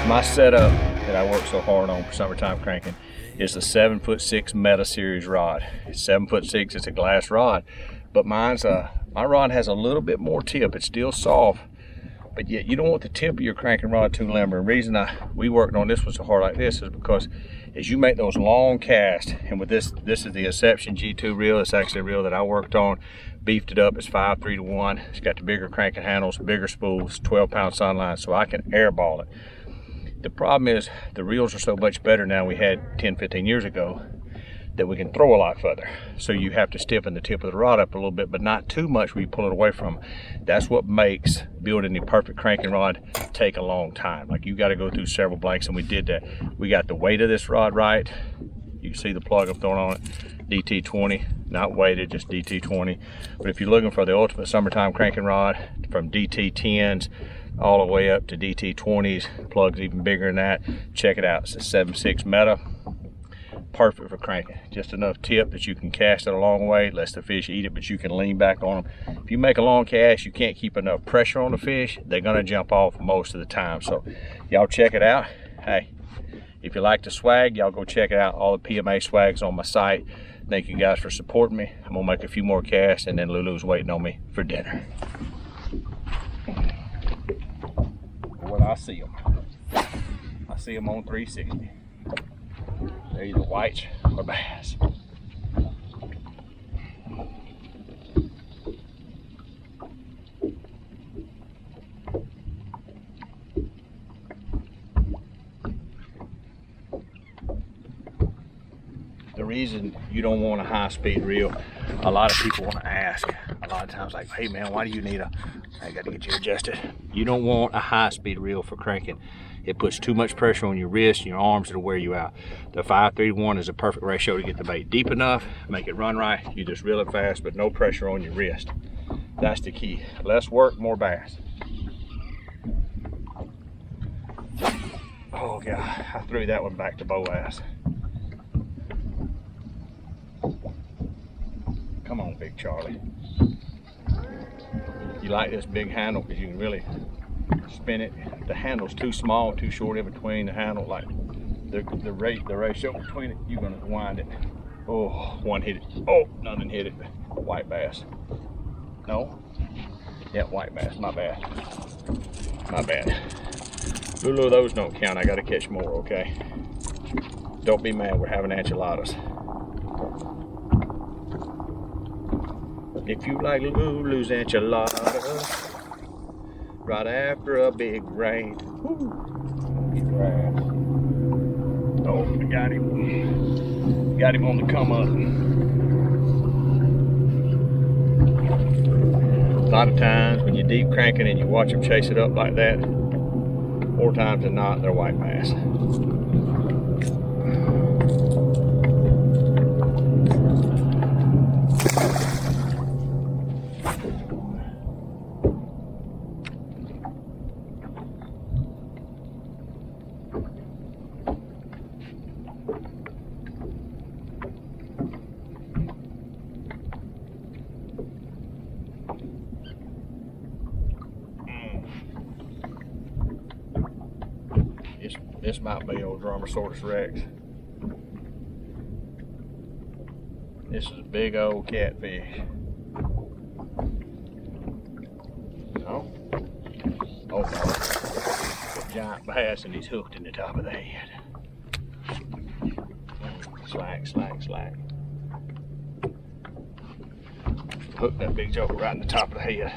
My setup that I work so hard on for summertime cranking is the 7'6" Meta Series rod. It's 7'6", it's a glass rod, but my rod has a little bit more tip. It's still soft, but yet you don't want the tip of your cranking rod too limber. And the reason we worked on this one so hard like this is because as you make those long casts, and with this is the Inception G2 reel. It's actually a reel that I worked on, beefed it up. It's 5-3-1. It's got the bigger cranking handles, bigger spools, 12-pound sunline, so I can airball it. The problem is the reels are so much better now we had 10-15 years ago that we can throw a lot further. So you have to stiffen the tip of the rod up a little bit, but not too much where you pull it away from. That's what makes building the perfect cranking rod take a long time. Like, you got to go through several blanks, and we did that. We got the weight of this rod right. You can see the plug I'm throwing on it, DT20, not weighted, just DT20. But if you're looking for the ultimate summertime cranking rod, from DT10s all the way up to DT20s, plugs even bigger than that, check it out. It's a 7'6" Meta. Perfect for cranking. Just enough tip that you can cast it a long way, lets the fish eat it, but you can lean back on them. If you make a long cast, you can't keep enough pressure on the fish, they're gonna jump off most of the time. So y'all check it out. Hey, if you like the swag, y'all go check it out. All the PMA swag's on my site. Thank you guys for supporting me. I'm gonna make a few more casts, and then Lulu's waiting on me for dinner. Well, I see them on 360. They're either whites or bass. The reason you don't want a high-speed reel, a lot of people want to ask a lot of times, like, hey man, why do you need I got to get you adjusted. You don't want a high-speed reel for cranking. It puts too much pressure on your wrists and your arms. It'll wear you out. The 5-3-1 is a perfect ratio to get the bait deep enough, make it run right. You just reel it fast, but no pressure on your wrist. That's the key. Less work, more bass. Oh God, I threw that one back to Boaz. Come on, Big Charlie. You like this big handle because you can really spin it. The handle's too small, too short in between the handle. Like the ratio between it, you're gonna wind it. Oh, one hit it. Oh, nothing hit it. White bass. No? Yeah, white bass. My bad. My bad. Lulu, those don't count. I gotta catch more, okay? Don't be mad. We're having enchiladas. If you like Lulu's enchiladas, right after a big rain. Woo. Oh, I got him. Got him on the come up. A lot of times when you're deep cranking and you watch them chase it up like that, more times than not, they're white bass. This might be old Dromaeosaurus Rex. This is a big old catfish. No? Oh no. A giant bass, and he's hooked in the top of the head. Slack, slack, slack. Hook that big joker right in the top of the head.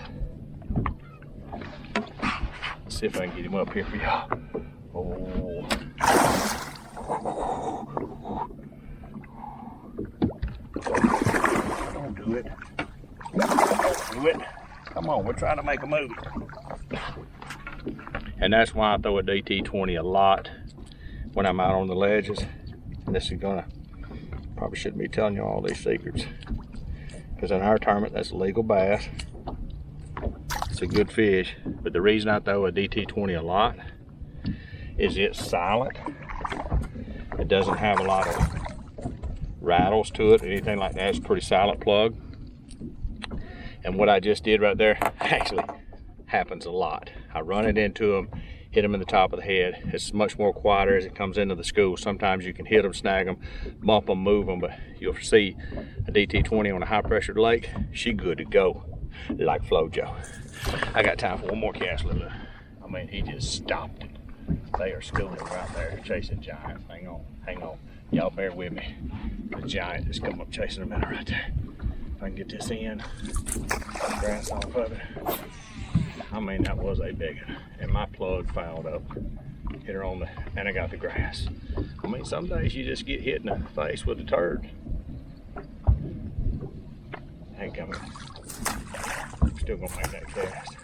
Let's see if I can get him up here for y'all. Oh. Don't do it. Don't do it. Come on, we're trying to make a move. And that's why I throw a DT20 a lot when I'm out on the ledges. And this is gonna, probably shouldn't be telling you all these secrets, because in our tournament, that's a legal bass. It's a good fish, but the reason I throw a DT20 a lot is it's silent. It doesn't have a lot of rattles to it or anything like that. It's a pretty silent plug. And what I just did right there actually happens a lot. I run it into them. hit them in the top of the head. It's much more quieter as it comes into the school. Sometimes you can hit them, snag them, bump them, move them, but you'll see a DT20 on a high pressured lake, she good to go, like Flojo. I got time for one more cast, Lulu. I mean, he just stopped it. They are schooling right there, chasing giants. Hang on, hang on. Y'all bear with me. The giant just come up chasing a minute right there. If I can get this in, grass off of it. I mean, that was a big one. And my plug fouled up. Hit her on the, and I got the grass. I mean, some days you just get hit in the face with a turd. Ain't coming. I'm still gonna make that cast.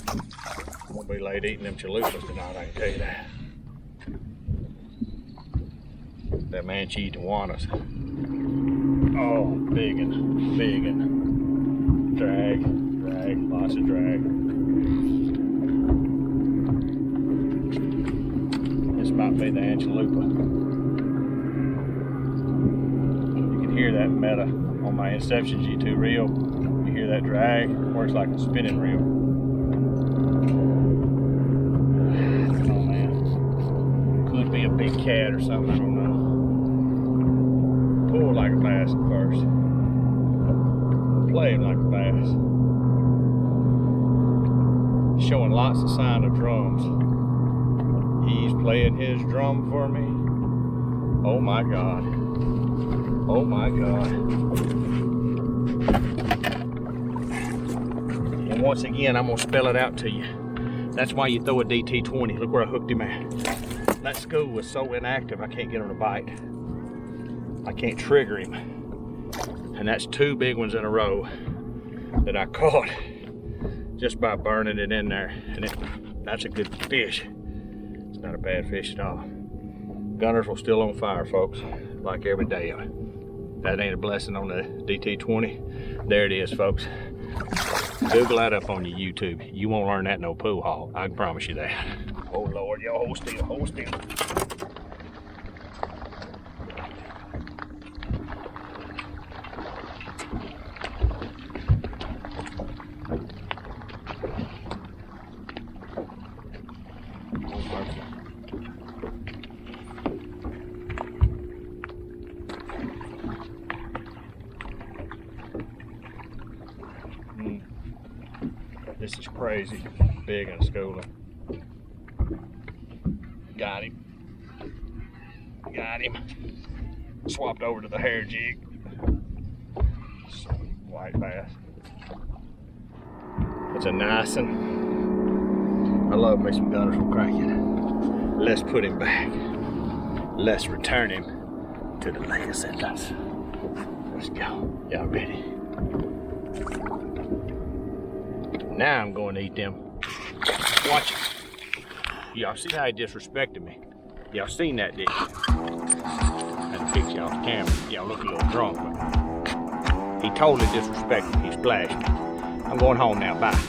I'm gonna be late eating them chalupas tonight, I can tell you that. That Manchi Tawanas. Oh, big one, big one. Drag, drag, lots of drag. This might be the Anchalupa. You can hear that meta on my Inception G2 reel. You hear that drag, works like a spinning reel. Oh man, could be a big cat or something, I don't know. Pull like a bass at first. Playing like a bass. Showing lots of sign of drums. He's playing his drum for me. Oh my God. Oh my God. And once again, I'm gonna spell it out to you. That's why you throw a DT20. Look where I hooked him at. That school was so inactive, I can't get him to bite. I can't trigger him. And that's 2 big ones in a row that I caught just by burning it in there. And that's a good fish. It's not a bad fish at all. Gunners will still on fire, folks, like every day of it. That ain't a blessing on the DT20. There it is, folks. Google that up on your YouTube. You won't learn that in no pool hall. I can promise you that. Oh Lord, y'all hold still, hold still. This is crazy big and schooling. Got him. Got him. Swapped over to the hair jig. White bass. It's a nice one. I love me some gunners from cranking. Let's put him back. Let's return him to the lake of sentence. Let's go. Y'all ready? Now I'm going to eat them. Watch it. Y'all see how he disrespected me? Y'all seen that, didn't you? I had to fix y'all's camera. Y'all look a little drunk, but he totally disrespected me. He splashed me. I'm going home now. Bye.